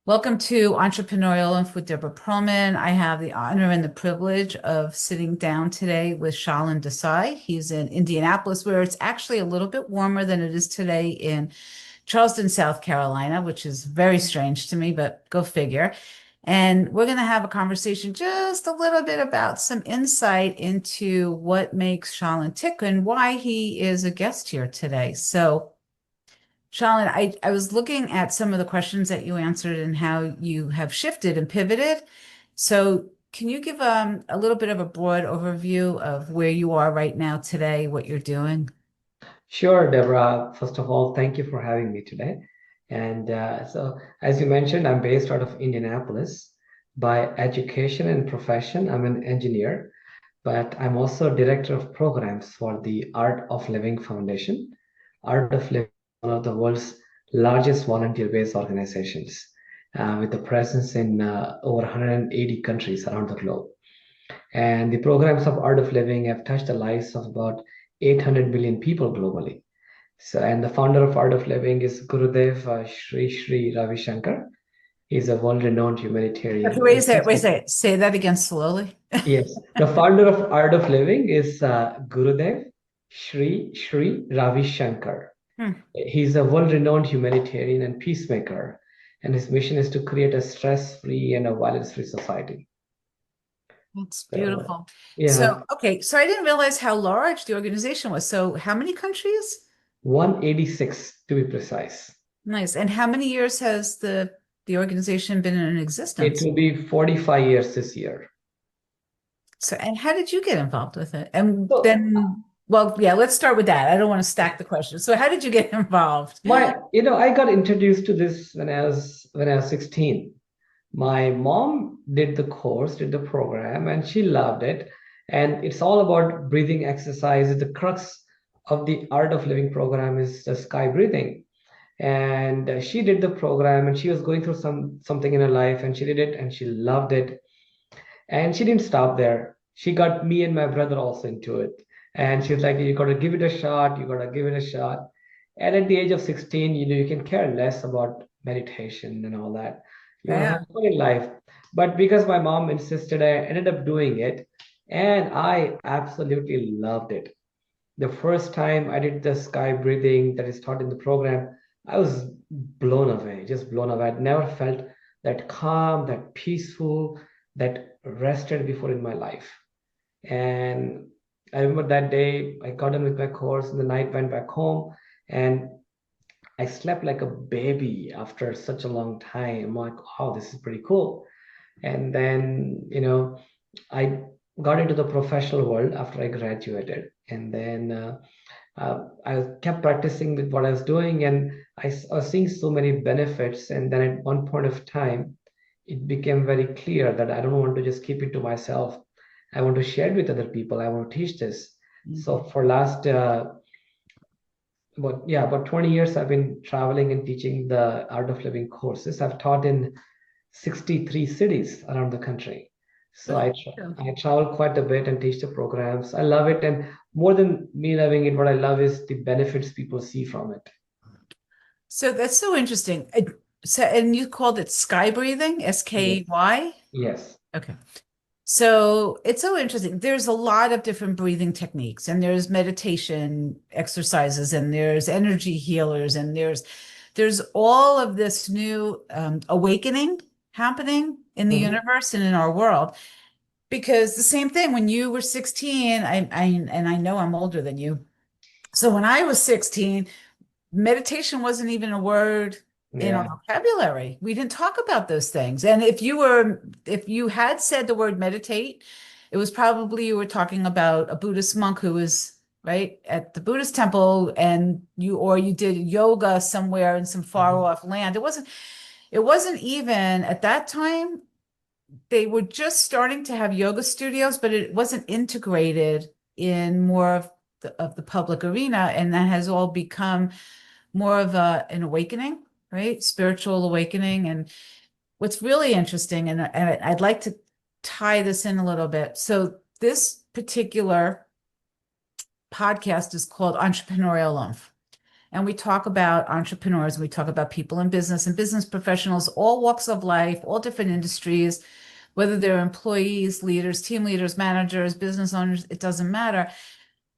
Welcome to Entrepreneurial OOMPH with Deborah Perlman. I have the honor and the privilege of sitting down today with Shalin Desai. He's in Indianapolis, where it's actually a little bit warmer than it is today in Charleston, South Carolina, which is very strange to me, but go figure. And we're going to have a conversation just a little bit about some insight into what makes Shalin tick and why he is a guest here today. So, Shalin, I was looking at some of the questions that you answered and how you have shifted and pivoted. So can you give a little bit of a broad overview of where you are right now today, what you're doing? Sure, Deborah. First of all, thank you for having me today. As you mentioned, I'm based out of Indianapolis. By education and profession, I'm an engineer, but I'm also director of programs for the Art of Living Foundation. Art of Living is one of the world's largest volunteer-based organizations, with a presence in over 180 countries around the globe. And the programs of Art of Living have touched the lives of about 800 million people globally. And the founder of Art of Living is Gurudev Sri Ravi Shankar. He's a world-renowned Okay, humanitarian wait a and second, wait a peacemaker. second. Say that again slowly. Yes, the founder of Art of Living is Gurudev Sri Ravi Shankar. Hmm, He's a world-renowned humanitarian and peacemaker, and his mission is to create a stress-free and a violence-free society. that's So, beautiful. yeah, So, okay, so I didn't realize how large the organization was. So how many countries? 186 to be precise. Nice. And how many years has the organization been in It existence? will be 45 years this year. So, and how did you get involved with it? And So then, well, yeah, let's start with that. I don't want to stack the questions. So, how did you get involved? I got introduced to this when I was 16. My mom did the course, did the program, and she loved it. And it's all about breathing exercise. The crux of the Art of Living program is the sky breathing. And she did the program, and she was going through something in her life, and she did it, and she loved it. And she didn't stop there. She got me and my brother also into it. And she was like, you got to give it a shot. You got to give it a shot. And at the age of 16, you can care less about meditation and all that. You want to have Yeah. fun in life. But because my mom insisted, I ended up doing it. And I absolutely loved it. The first time I did the sky breathing that is taught in the program, I was blown away, just blown away. I'd never felt that calm, that peaceful, that rested before in my life. And I remember that day I got done with my course in the night, went back home, and I slept like a baby after such a long time. I'm like, wow, this is pretty cool. And then, I got into the professional world after I graduated. And then I kept practicing with what I was doing, and I was seeing so many benefits. And then at one point of time, it became very clear that I don't want to just keep it to myself. I want to share it with other people. I want to teach this. So Mhm. for last about 20 years, I've been traveling and teaching the Art of Living courses. I've taught in 63 cities around the country. So Good. I I travel quite a bit and teach the programs. I love it, and more than me loving it, what I love is the benefits people see from it. So that's so interesting. So, and you called it sky breathing, Yes, SKY? yes. Okay. So it's so interesting. There's a lot of different breathing techniques, and there's meditation exercises, and there's energy healers, and there's all of this new awakening happening in the Mhm. universe and in our world. Because the same thing when you were 16, and I know I'm older than you. So when I was 16, meditation wasn't even a word in our Yeah. vocabulary. We didn't talk about those things. And if you had said the word meditate, it was probably you were talking about a Buddhist monk who was right at the Buddhist temple and or you did yoga somewhere in some far Mhm. off land. It wasn't even at that time, they were just starting to have yoga studios, but it wasn't integrated in more of the public arena. And that has all become more of an awakening, right? Spiritual awakening. And what's really interesting, and I'd like to tie this in a little bit. So this particular podcast is called Entrepreneurial OOMPH. and we talk about entrepreneurs, we talk about people in business and business professionals, all walks of life, all different industries, whether they're employees, leaders, team leaders, managers, business owners, it doesn't matter.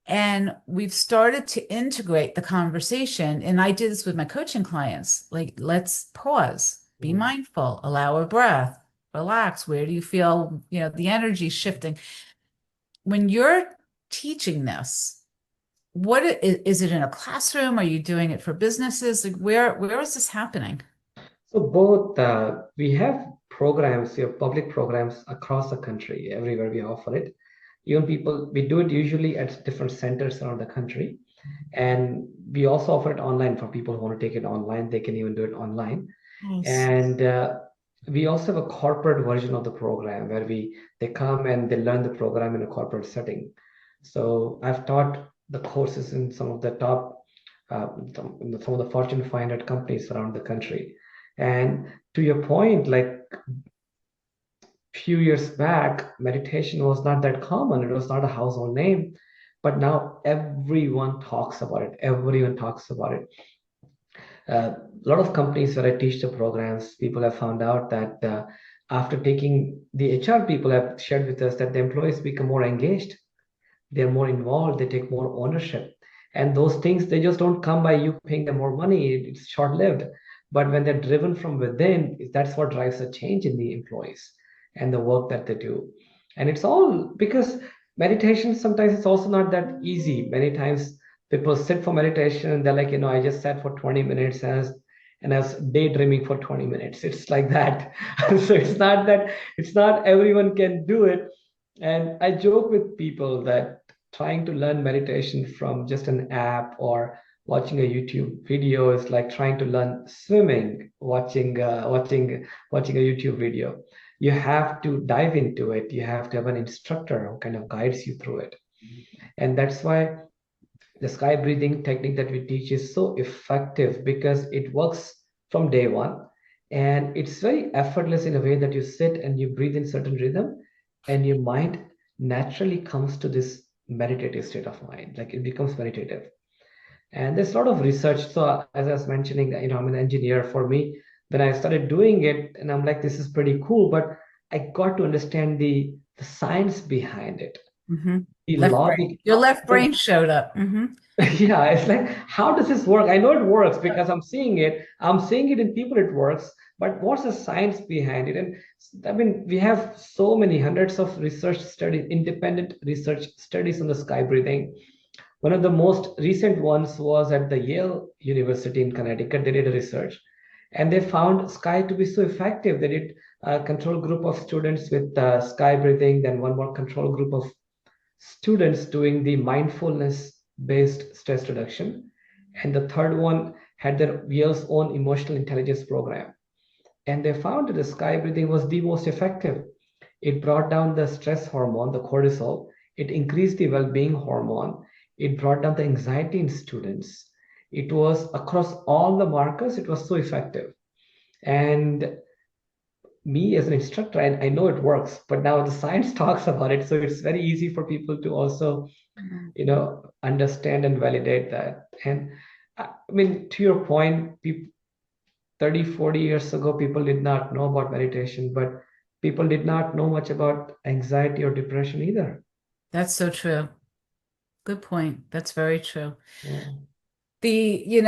And we've started to integrate the conversation. And I did this with my coaching clients. Like, let's pause, be Mm. mindful, allow a breath, relax. Where do you feel, the energy shifting? When you're teaching this, is it in a classroom? Are you doing it for businesses? Like, where is this happening? So both we have programs, we have public programs across the country, everywhere we offer it. Even people, we do it usually at different centers around the country. And we also offer it online for people who want to take it online. They can even do it online. Nice. And we also have a corporate version of the program where they come and they learn the program in a corporate setting. So I've taught the courses in some of the top, some of the Fortune 500 companies around the country. And to your point, like few years back, meditation was not that common. It was not a household name, but now everyone talks about it. Everyone talks about it. A lot of companies where I teach the programs, people have found out that after taking the HR people have shared with us that the employees become more engaged, they're more involved, they take more ownership. And those things, they just don't come by you paying them more money. It's short-lived. But when they're driven from within, that's what drives a change in the employees and the work that they do. And it's all because meditation sometimes it's also not that easy. Many times people sit for meditation and they're like, I just sat for 20 minutes and I was daydreaming for 20 minutes. It's like that. So it's not everyone can do it. And I joke with people that trying to learn meditation from just an app or watching a YouTube video is like trying to learn swimming, watching a YouTube video. You have to dive into it. You have to have an instructor who kind of guides you through it. And that's why the sky breathing technique that we teach is so effective because it works from day one. And it's very effortless in a way that you sit and you breathe in certain rhythm and your mind naturally comes to this meditative state of mind. Like it becomes meditative. And there's a lot of research. So as I was mentioning, I'm an engineer. For me, when I started doing it, and I'm like, this is pretty cool, but I got to understand the science behind it, Hmm. the Left brain. logic. Your left brain showed up. Hmm. Yeah, it's like, how does this work? I know it works because I'm seeing it. I'm seeing it in people, it works. But what's the science behind it? And I mean, we have so many hundreds of research studies, independent research studies on the sky breathing. One of the most recent ones was at the Yale University in Connecticut. They did a research and they found sky to be so effective. They did a control group of students with sky breathing, then one more control group of students doing the mindfulness based stress reduction. And the third one had their Yale's own emotional intelligence program. And they found that the sky breathing was the most effective. It brought down the stress hormone, the cortisol. It increased the well being hormone. It brought down the anxiety in students. It was across all the markers, it was so effective. And me as an instructor, I know it works, but now the science talks about it. So it's very easy for people to also, understand and validate that. And I mean, to your point, people, 30, 40 years ago, people did not know about meditation, but people did not know much about anxiety or depression either. That's so true. Good point. That's very true. Yeah.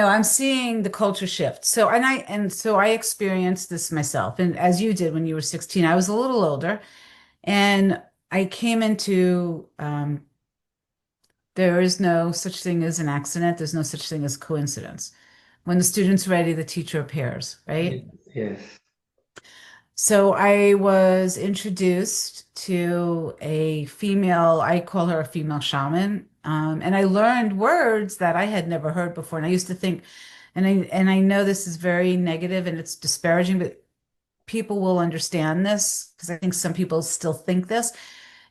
I'm seeing the culture shift. So I experienced this myself. And as you did when you were 16, I was a little older and I came into there is no such thing as an accident. There's no such thing as coincidence. When the student's ready, the teacher appears, right? Yes. Yes. So I was introduced to a female, I call her a female shaman, and I learned words that I had never heard before. And I used to think, and I know this is very negative and it's disparaging, but people will understand this because I think some people still think this.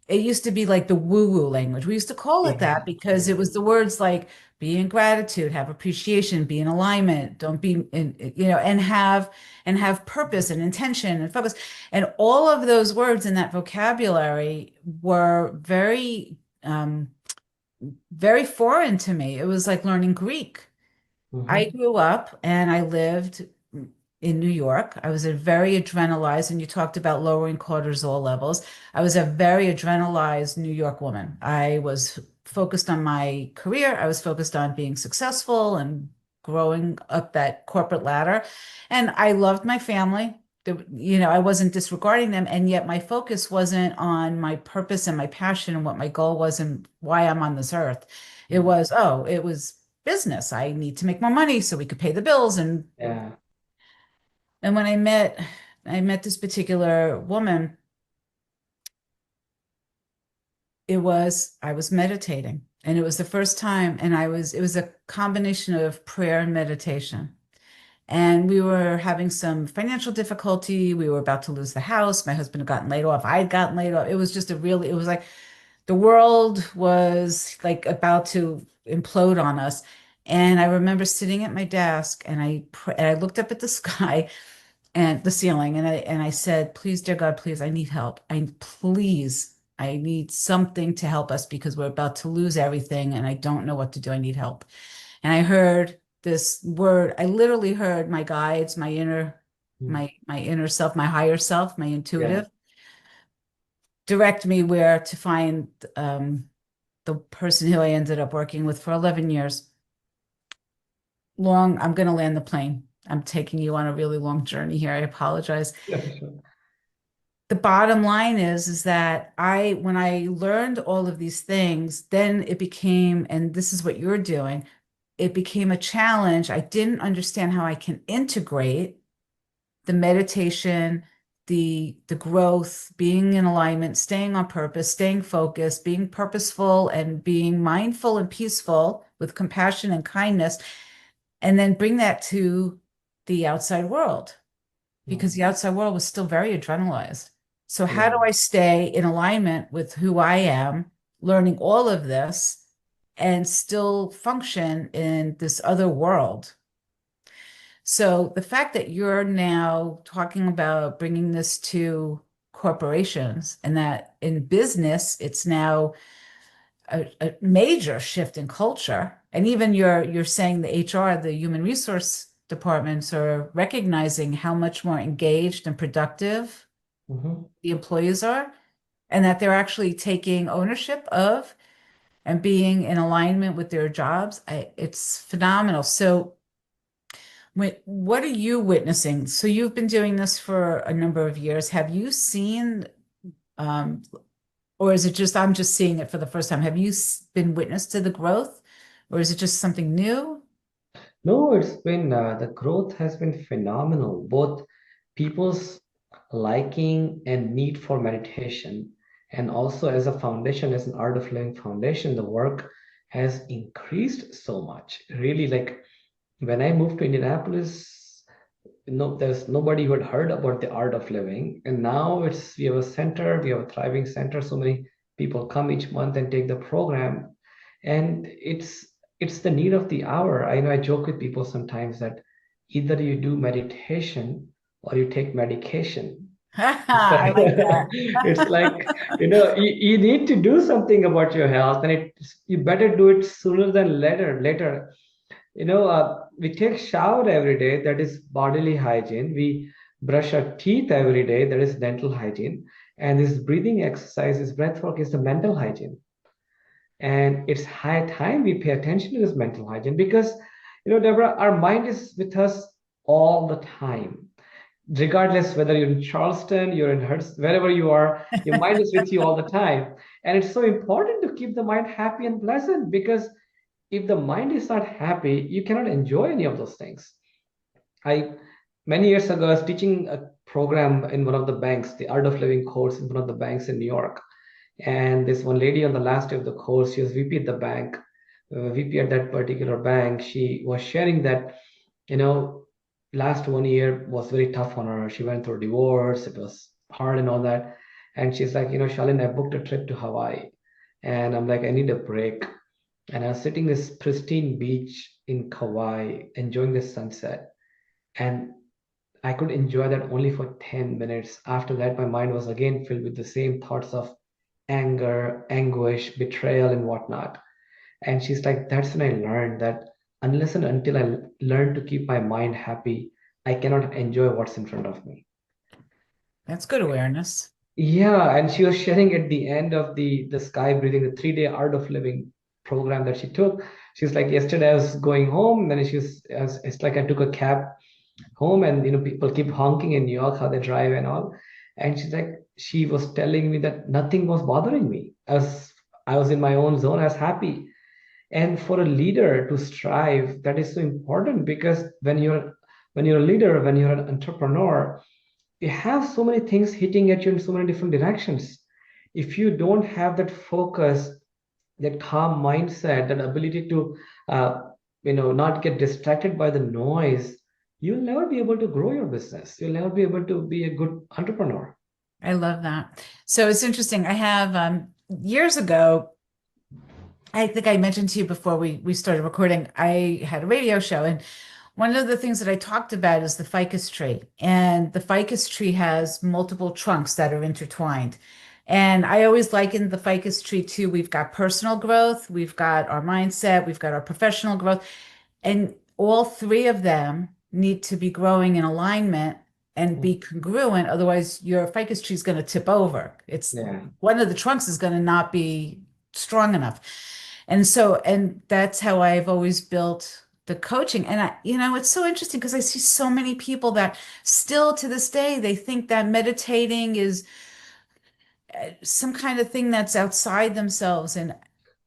It used to be like the woo-woo language. We used to call it Yeah. that because Yeah. it was the words like be in gratitude, have appreciation, be in alignment, don't be in, and have purpose and intention and focus. And all of those words in that vocabulary were very, very foreign to me. It was like learning Greek. I Mm-hmm. grew up and I lived in New York. I was a very adrenalized, and you talked about lowering cortisol levels. I was a very adrenalized New York woman. I was focused on my career. I was focused on being successful and growing up that corporate ladder. And I loved my family. I wasn't disregarding them, and yet my focus wasn't on my purpose and my passion and what my goal was and why I'm on this earth. It was business. I need to make more money so we could pay the bills. Yeah. And when I met this particular woman, I was meditating. And it was the first time, and it was a combination of prayer and meditation. And we were having some financial difficulty. We were about to lose the house. My husband had gotten laid off. I had gotten laid off. It was like the world was like about to implode on us. And I remember sitting at my desk and I looked up at the sky and the ceiling and I said, please, dear God, please, I need help. I need something to help us because we're about to lose everything and I don't know what to do. I need help. And I heard this word. I literally heard my guides, Mm. my inner self, my higher self, my Yeah. intuitive, direct me where to find the person who I ended up working with for 11 years. I'm going to land the plane. I'm taking you on a really long journey here. I apologize. Yeah, sure. The bottom line is that when I learned all of these things, then it became, and this is what you're doing, it became a challenge. I didn't understand how I can integrate the meditation, the growth, being in alignment, staying on purpose, staying focused, being purposeful and being mindful and peaceful with compassion and kindness, and then bring that to the outside world because Mm. the outside world was still very adrenalized. So how Yeah. do I stay in alignment with who I am, learning all of this and still function in this other world? So the fact that you're now talking about bringing this to corporations and that in business, it's now a major shift in culture. And even you're saying the HR, the human resource departments are recognizing how much more engaged and productive Mm-hmm. the employees are, and that they're actually taking ownership of and being in alignment with their jobs. It's phenomenal. So what are you witnessing? So you've been doing this for a number of years. Have you seen, um, or is it just I'm just seeing it for the first time? Have you been witness to the growth, or is it just something new? No, it's been the growth has been phenomenal. Both people's liking and need for meditation, and also as a foundation, as an Art of Living foundation, the work has increased so much. Really, like when I moved to Indianapolis, no, there's nobody who had heard about the Art of Living, and now we have a center, we have a thriving center. So many people come each month and take the program, and it's the need of the hour. I know I joke with people sometimes that either you do meditation or you take medication. It's like I like that. it's like you need to do something about your health, and you better do it sooner than later. We take shower every day, that is bodily hygiene. We brush our teeth every day, that is dental hygiene. And this breathing exercise, this breath work is the mental hygiene. And it's high time we pay attention to this mental hygiene because, Deborah, our mind is with us all the time. Regardless whether you're in Charleston, you're in Hertz, wherever you are, your mind is with you all the time. And it's so important to keep the mind happy and pleasant because if the mind is not happy, you cannot enjoy any of those things. I Many years ago, I was teaching a program in one of the banks, the Art of Living course in one of the banks in New York. And this one lady on the last day of the course, she was VP at the bank, VP at that particular bank. She was sharing that, you know, last 1 year was very tough on her. She went through divorce, it was hard and all that. And she's like, Shalin, I booked a trip to Hawaii. And I'm like, I need a break. And I was sitting this pristine beach in Kauai, enjoying the sunset. And I could enjoy that only for 10 minutes. After that, my mind was again filled with the same thoughts of anger, anguish, betrayal, and whatnot. And she's like, that's when I learned that unless and until I learn to keep my mind happy, I cannot enjoy what's in front of me. That's good awareness. Yeah, and she was sharing at the end of the sky breathing, the 3-day art of living program that she took. She's like, yesterday I was going home, then it's like I took a cab home, and people keep honking in New York, how they drive and all. And she's like, she was telling me that nothing was bothering me. I was in my own zone, I was happy. And for a leader to strive, that is so important, because when you're a leader, when you're an entrepreneur, you have so many things hitting at you in so many different directions. If you don't have that focus, that calm mindset, that ability to not get distracted by the noise, you'll never be able to grow your business. You'll never be able to be a good entrepreneur. I love that. So it's interesting. I have years ago, I think I mentioned to you before we started recording, I had a radio show, and one of the things that I talked about is the ficus tree. And the ficus tree has multiple trunks that are intertwined. And I always liken the ficus tree to, we've got personal growth, we've got our mindset, we've got our professional growth, and all three of them need to be growing in alignment and be congruent. Otherwise, your ficus tree is going to tip over. It's Yeah. one of the trunks is going to not be strong enough. And that's how I've always built the coaching. And it's so interesting because I see so many people that still to this day, they think that meditating is some kind of thing that's outside themselves. And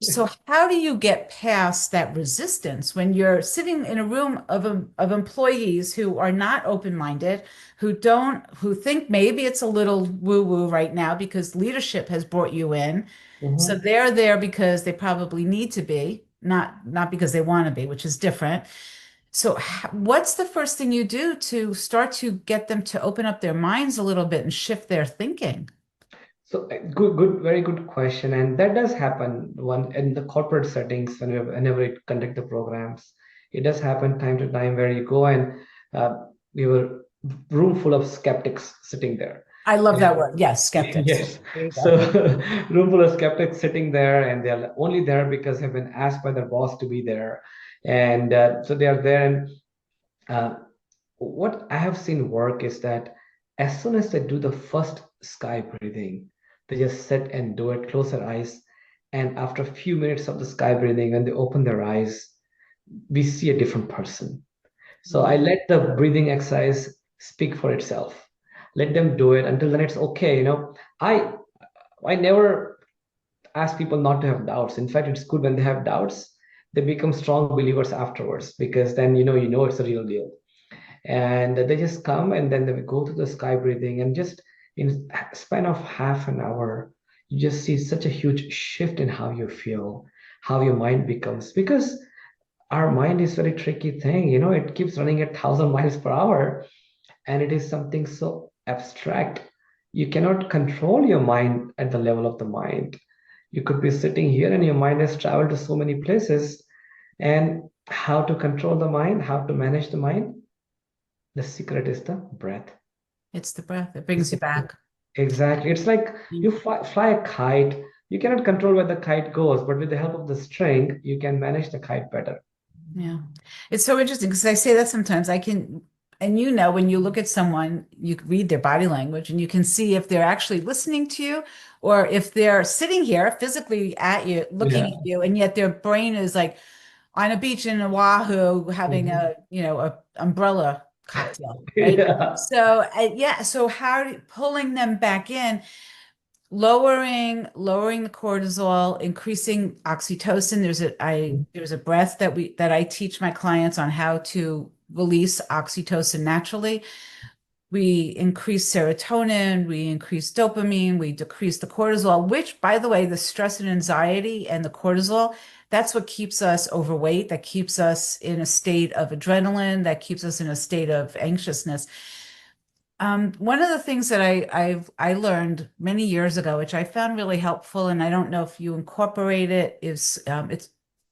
so how do you get past that resistance when you're sitting in a room of employees who are not open-minded, who think maybe it's a little woo-woo right now because leadership has brought you in. So Mhm. they're there because they probably need to be, not because they want to be, which is different. So what's the first thing you do to start to get them to open up their minds a little bit and shift their thinking? So good, very good question, and that does happen one in the corporate settings whenever it conduct the programs. It does happen time to time where you go and we were room full of skeptics sitting there. I love that And word. Yes, skeptics. yes, There you so go. room full of skeptics sitting there, and they're only there because they've been asked by their boss to be there, and so they are there. And uh, what I have seen work is that as soon as they do the first sky breathing, they just sit and do it, close their eyes. And after a few minutes of the sky breathing, when they open their eyes, we see a different person. So I Mm. let the breathing exercise speak for itself. Let them do it until then it's okay. I never ask people not to have doubts. In fact, it's good when they have doubts, they become strong believers afterwards, because then you know it's a real deal. And they just come and then they go to the sky breathing, and just in a span of half an hour, you just see such a huge shift in how you feel, how your mind becomes, because our mind is very tricky thing. It keeps running at 1,000 miles per hour, and it is something so abstract. You cannot control your mind at the level of the mind. You could be sitting here and your mind has traveled to so many places. And how to control the mind, how to manage the mind, the secret is the breath. It's the breath. It It's brings you the back. exactly. It's like you fly a kite. You cannot control where the kite goes, but with the help of the string, you can manage the kite better. Yeah. It's so interesting because I say that sometimes I can, and when you look at someone, you can read their body language and you can see if they're actually listening to you or if they're sitting here physically at you, looking Yeah. at you, and yet their brain is like on a beach in Oahu having Mhm. a umbrella cocktail, right? Yeah. So, yeah, so pulling them back in, lowering the cortisol, increasing oxytocin. There's a breath that I teach my clients on how to release oxytocin naturally. We increase serotonin, we increase dopamine, we decrease the cortisol, which, by the way, the stress and anxiety and the cortisol, that's what keeps us overweight, that keeps us in a state of adrenaline, that keeps us in a state of anxiousness. One of the things that I learned many years ago, which I found really helpful, and I don't know if you incorporate it, is it's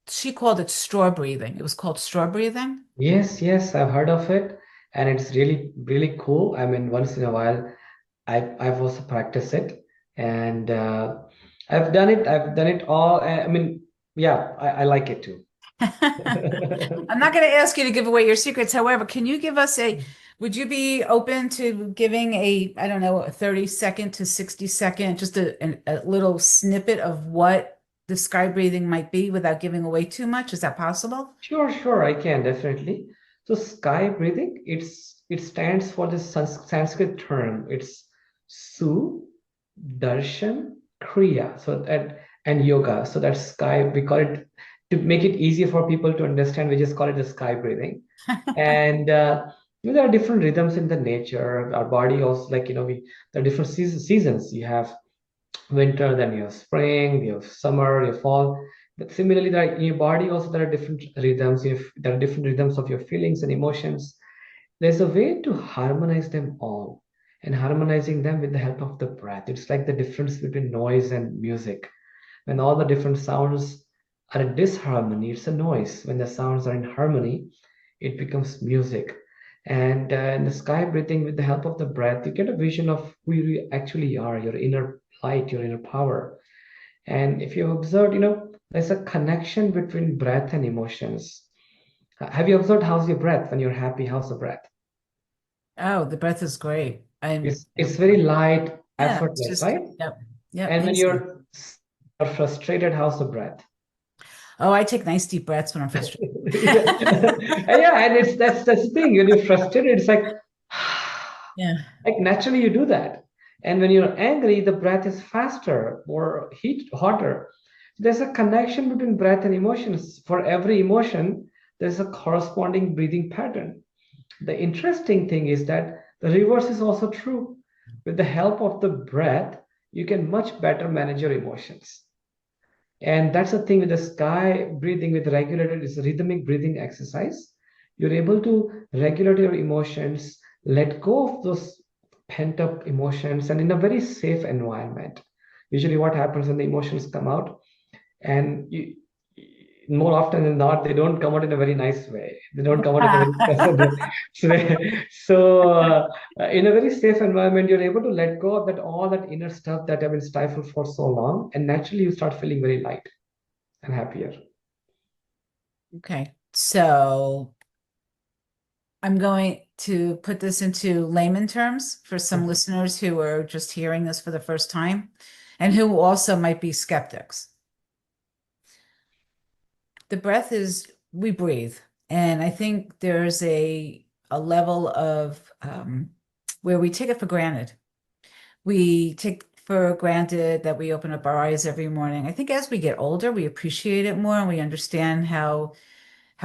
she called it straw breathing. It was called straw breathing. Yes, yes, I've heard of it, and it's really, really cool. I mean, once in a while, I've also practiced it, and I've done it. I've done it all. I mean, yeah, I like it too. I'm not going to ask you to give away your secrets. However, can you give us would you be open to giving I don't know, a 30-second to 60-second, just a little snippet of what the sky breathing might be without giving away too much? Is that possible? Sure, sure, I can definitely. So sky breathing, it stands for this Sanskrit term. It's Su, Darshan, Kriya. So that and yoga. So that's sky. We call it to make it easier for people to understand. We just call it the sky breathing. And there are different rhythms in the nature. Our body also, like there are different seasons. You have winter, then you have spring, you have summer, you have fall. But similarly, in your body also there are different rhythms. There are different rhythms of your feelings and emotions. There's a way to harmonize them all, and harmonizing them with the help of the breath. It's like the difference between noise and music. When all the different sounds are in disharmony, it's a noise. When the sounds are in harmony, it becomes music. And in the sky breathing, with the help of the breath, you get a vision of who you actually are, your inner light, your inner power. And if you observe, there's a connection between breath and emotions. Have you observed how's your breath when you're happy? How's the breath? Oh, the breath is great. It's very light, Yeah, it's effortless, just, right? yep, yep, And when easy. you're frustrated, how's the breath? Oh, I take nice deep breaths when I'm frustrated. Yeah, yeah, and that's the thing. When you're frustrated, it's like Yeah. like naturally you do that. And when you're angry, the breath is faster, more hotter. There's a connection between breath and emotions. For every emotion, there's a corresponding breathing pattern. The interesting thing is that the reverse is also true. With the help of the breath, you can much better manage your emotions. And that's the thing with the sky breathing with regulated is rhythmic breathing exercise. You're able to regulate your emotions, let go of those pent up emotions, and in a very safe environment. Usually, what happens when the emotions come out, and more often than not, they don't come out in a very nice way. They don't come out in a very pleasant way. In a very safe environment, you're able to let go of that all that inner stuff that have been stifled for so long, and naturally, you start feeling very light and happier. Okay. So I'm going to put this into layman terms for some Mhm. listeners who are just hearing this for the first time and who also might be skeptics. The breath is, we breathe. And I think there's a level of where we take it for granted. We take for granted that we open up our eyes every morning. I think as we get older, we appreciate it more and we understand how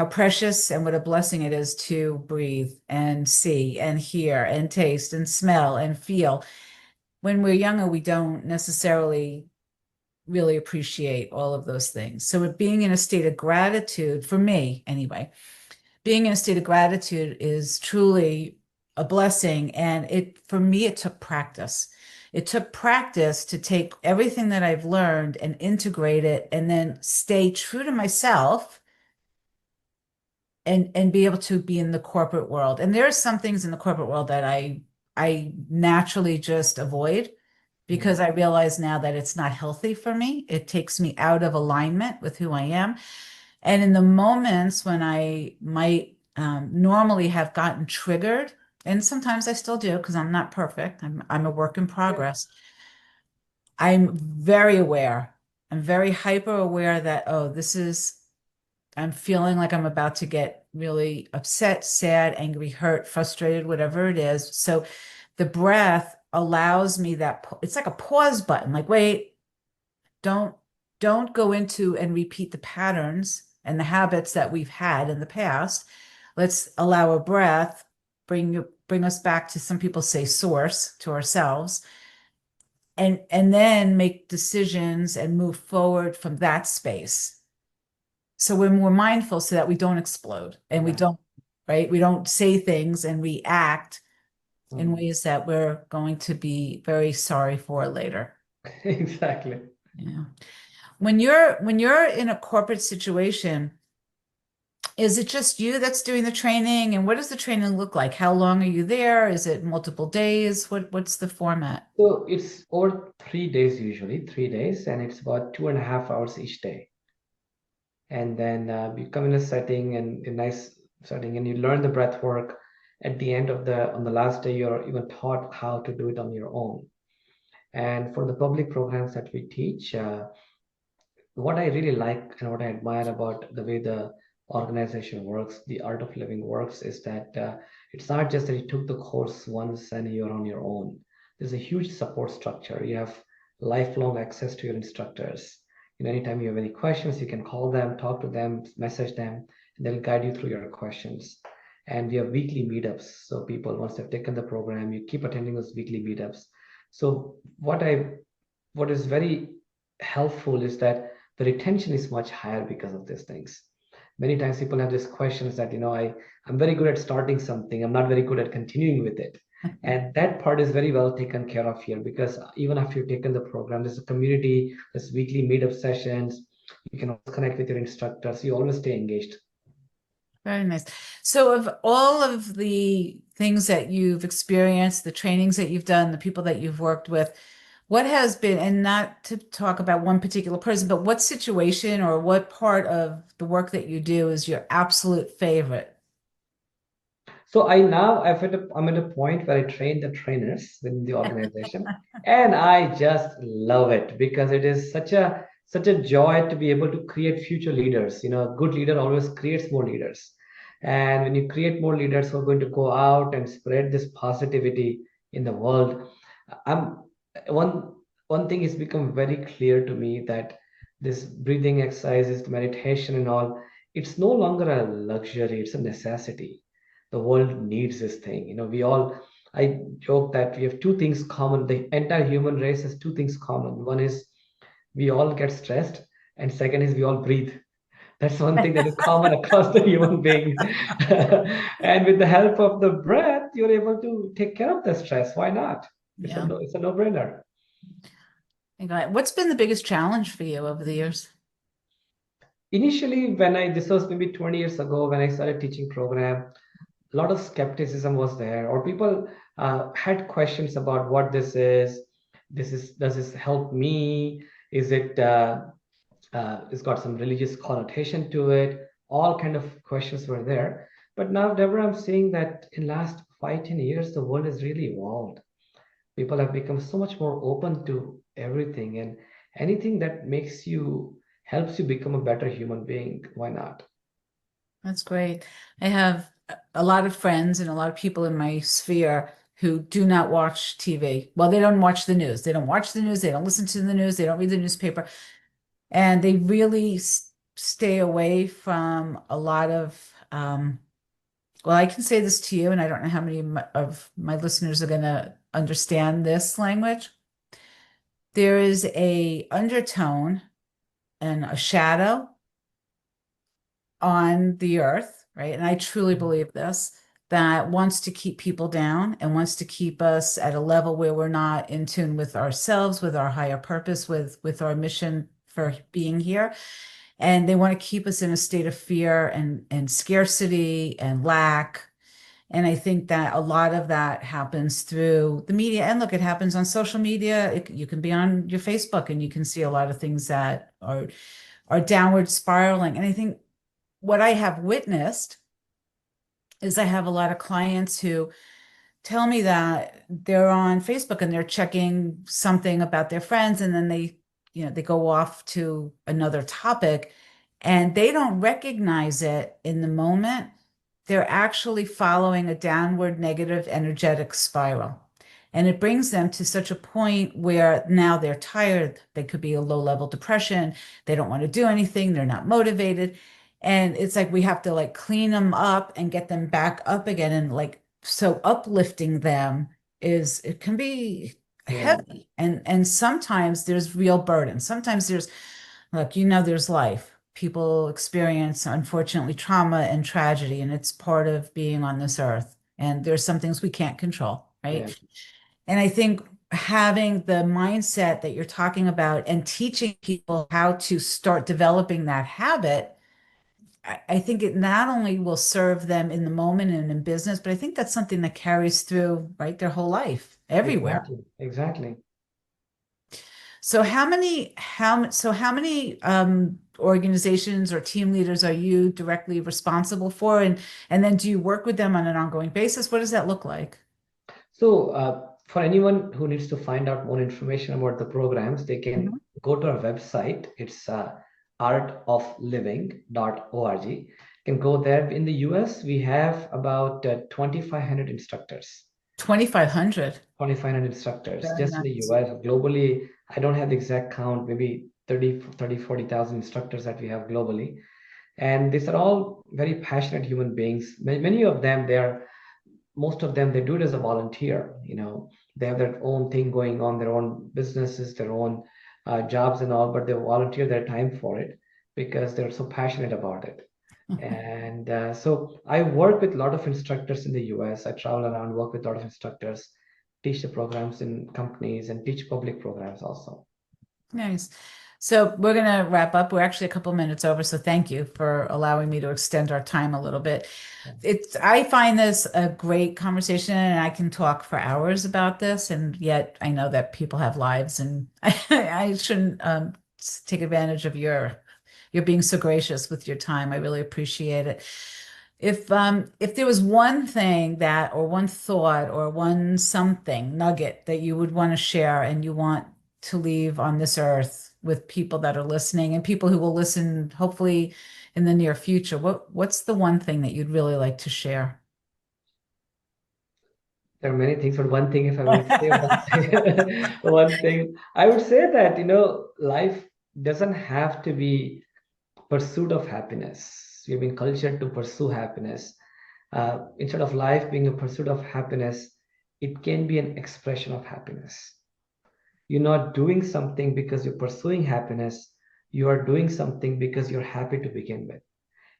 precious and what a blessing it is to breathe and see and hear and taste and smell and feel. When we're younger, we don't necessarily really appreciate all of those things. So being in a state of gratitude, for me anyway, being in a state of gratitude is truly a blessing. And for me, it took practice. It took practice to take everything that I've learned and integrate it and then stay true to myself and be able to be in the corporate world. And there are some things in the corporate world that I naturally just avoid because Mhm. I realize now that it's not healthy for me. It takes me out of alignment with who I am. And in the moments when I might normally have gotten triggered, and sometimes I still do because I'm not perfect. I'm a work in Yeah. progress. I'm very aware. I'm very hyper aware that, oh, I'm feeling like I'm about to get really upset, sad, angry, hurt, frustrated, whatever it is. So the breath allows me it's like a pause button. Like, wait, don't don't go into and repeat the patterns and the habits that we've had in the past. Let's allow a breath, bring us back to, some people say, source, to ourselves, and then make decisions and move forward from that space. So we're more mindful so that we don't explode and we Yeah. don't, right? We don't say things and react in Mhm. ways that we're going to be very sorry for later. Exactly. Yeah. When you're in a corporate situation, is it just you that's doing the training? And what does the training look like? How long are you there? Is it multiple days? What's the format? So it's over 3 days usually, 3 days, and it's about 2.5 hours each day. and then you come in a setting and a nice setting, and you learn the breath work. At the end of the on the last day, you're even taught how to do it on your own. And for the public programs that we teach, what I really like and what I admire about the way the organization works, the art of living works, is that it's not just that you took the course once and you're on your own. There's a huge support structure. You have lifelong access to your instructors. Anytime you have any questions, you can call them, talk to them, message them, and they'll guide you through your questions. And we have weekly meetups. So people, once they've taken the program, you keep attending those weekly meetups. So what is very helpful is that the retention is much higher because of these things. Many times people have these questions that, I'm very good at starting something, I'm not very good at continuing with it. And that part is very well taken care of here, because even after you've taken the program, there's a community, there's weekly meetup sessions. You can always connect with your instructors. You always stay engaged. Very nice. So, of all of the things that you've experienced, the trainings that you've done, the people that you've worked with, what has been, and not to talk about one particular person, but what situation or what part of the work that you do is your absolute favorite? So I'm at a point where I train the trainers within the organization, and I just love it because it is such a joy to be able to create future leaders. A good leader always creates more leaders, and when you create more leaders who are going to go out and spread this positivity in the world, I'm one one thing has become very clear to me, that this breathing exercises, the meditation and all, it's no longer a luxury; it's a necessity. The world needs this thing. I joke that we have two things common. The entire human race has two things common. One is we all get stressed, and second is we all breathe. That's one thing that is common across the human being. And with the help of the breath, you're able to take care of the stress. Why not? Yeah. It's a no-brainer. What's been the biggest challenge for you over the years? Initially, this was maybe 20 years ago when I started teaching program, a lot of skepticism was there, or people had questions about what this is. Does this help me? Is it's got some religious connotation to it? All kind of questions were there. But now, Deborah, I'm seeing that in last 5, 10 years, the world has really evolved. People have become so much more open to everything, and anything that helps you become a better human being. Why not? That's great. I have a lot of friends and a lot of people in my sphere who do not watch TV. Well, they don't watch the news. They don't watch the news. They don't listen to the news. They don't read the newspaper. And they really stay away from a lot of, well, I can say this to you, and I don't know how many of my listeners are going to understand this language. There is a undertone and a shadow on the earth, right? And I truly believe this, that wants to keep people down and wants to keep us at a level where we're not in tune with ourselves, with our higher purpose, with our mission for being here. And they want to keep us in a state of fear and scarcity and lack. And I think that a lot of that happens through the media. And look, it happens on social media. You can be on your Facebook and you can see a lot of things that are downward spiraling. And I think what I have witnessed is I have a lot of clients who tell me that they're on Facebook and they're checking something about their friends, and then they go off to another topic and they don't recognize it in the moment. They're actually following a downward negative energetic spiral. And it brings them to such a point where now they're tired. They could be a low level depression. They don't want to do anything. They're not motivated. And it's like we have to like clean them up and get them back up again. And like, so uplifting them it can be Yeah, heavy. And sometimes there's real burden. Sometimes look, there's life. People experience, unfortunately, trauma and tragedy, and it's part of being on this earth. And there's some things we can't control, yeah. right? And I think having the mindset that you're talking about and teaching people how to start developing that habit, I think it not only will serve them in the moment and in business, but I think that's something that carries through, right, their whole life, everywhere. Exactly, exactly. So how many organizations or team leaders are you directly responsible for? And then do you work with them on an ongoing basis? What does that look like? So, for anyone who needs to find out more information about the programs, they can Mhm. go to our website. It's artofliving.org. You can go there. In the US, we have about 2,500 instructors. 2,500. 2,500 instructors Very just in the nice. US. Globally, I don't have the exact count, maybe 40,000 instructors that we have globally. And these are all very passionate human beings. Many of them, most of them, they do it as a volunteer. They have their own thing going on, their own businesses, their own jobs and all, but they volunteer their time for it because they're so passionate about it. And so I work with a lot of instructors in the US. I travel around, work with a lot of instructors, teach the programs in companies, and teach public programs also. Nice. So we're going to wrap up. We're actually a couple minutes over, so thank you for allowing me to extend our time a little bit. I find this a great conversation, and I can talk for hours about this, and yet I know that people have lives, and I shouldn't take advantage of your being so gracious with your time. I really appreciate it. If there was one thing that, or one thought, or one something nugget that you would want to share and you want to leave on this earth with people that are listening and people who will listen, hopefully in the near future, what's the one thing that you'd really like to share? There are many things, but one thing, if I will say one thing, one thing, I would say that, life doesn't have to be pursuit of happiness. We've been cultured to pursue happiness. Instead of life being a pursuit of happiness, it can be an expression of happiness. You're not doing something because you're pursuing happiness. You are doing something because you're happy to begin with.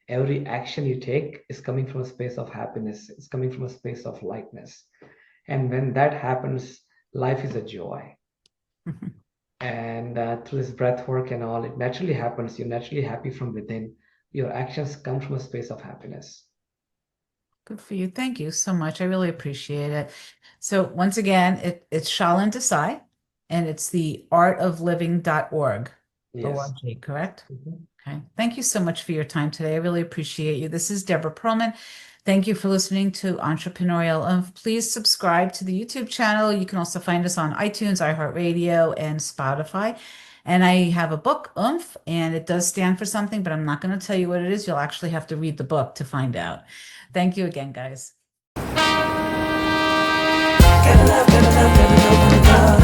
Every action you take is coming from a space of happiness. It's coming from a space of lightness. And when that happens, life is a joy. And through this breath work and all, it naturally happens. You're naturally happy from within. Your actions come from a space of happiness. Good for you. Thank you so much. I really appreciate it. So once again, it's Shalin Desai, and it's the artofliving.org. Yes. O-R-G, correct? Mhm. Okay. Thank you so much for your time today. I really appreciate you. This is Deborah Perlman. Thank you for listening to Entrepreneurial OOMPH. Please subscribe to the YouTube channel. You can also find us on iTunes, iHeartRadio, and Spotify. And I have a book, OOMPH, and it does stand for something, but I'm not going to tell you what it is. You'll actually have to read the book to find out. Thank you again, guys. Gotta love, gotta love, gotta love, gotta love.